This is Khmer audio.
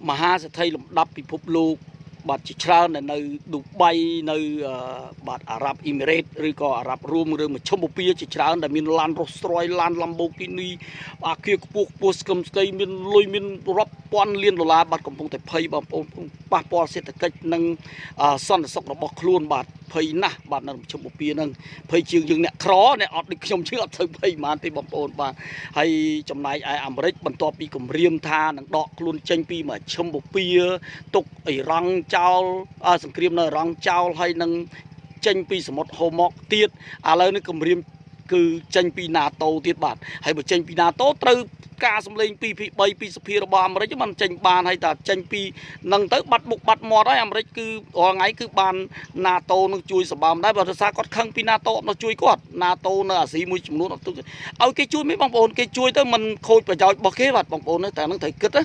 មហាសេដ្ឋីលំដាប់ពិភពលោកបាទជាច្រើននៅឌូបៃនៅបាទអារ៉ាប់អ៊ីមីរ៉េតឬក៏អារ៉ាប់រួមឬមជ្ឈមបូព៌ាជាច្រើនដែលមានឡានរ៉ូសរ៉យឡានឡាំបូគីនីអាគារខ្ពស់ខ្ពស់ស្កឹមស្កៃមានលុយមានរាប់ពាន់លានដុល្លារបាទកំពុងតែភ័យបងប្អូនប៉ះពាល់សេដ្ឋកិច្ចនិងសន្តិសុខរបស់ខ្លួនបាទភ័យណាស់បាទនៅមជ្ឈមបូព៌ាហ្នឹងភ័យជាងយើងអ្នកក្រអ្នកអត់ដូចខ្ញុំជឿអត់ទៅភ័យប៉ុន្មានទេបងប្អូនបាទហើយចំណែកឯអាមេរិកបន្ទាប់ពីគម្រាមថានឹងដកខ្លួនចេញពីមជ្ឈមបូព៌ាទុកអ៊ីរ៉ង់ចោលសង្គ្រាមនៅអ៊ីរ៉ង់ចោលហើយនឹងចេញពីសមុទ្រហូម៉ុកទៀតឥឡូវនេះគម្រាមគឺចេញពី NATO ទៀតបាទហើយបើចេញពី NATO ត្រូវការសម្លេង2ពី3ពីសភារបស់អាមេរិកมันចេញបានហើយតែចេញពីនឹងទៅបាត់មុខបាត់មាត់ហើយអាមេរិកគឺរាល់ថ្ងៃគឺបាន NATO នឹងជួយសម្បើមដែរបើថាគាត់ខឹងពី NATO អត់មកជួយគាត់ NATO នៅអាស៊ីមួយចំនួនអត់ទុកឲ្យគេជួយមិនបងប្អូនគេជួយទៅมันខូចប្រយោជន៍របស់គេបាទបងប្អូនតែនឹងត្រូវគិតណា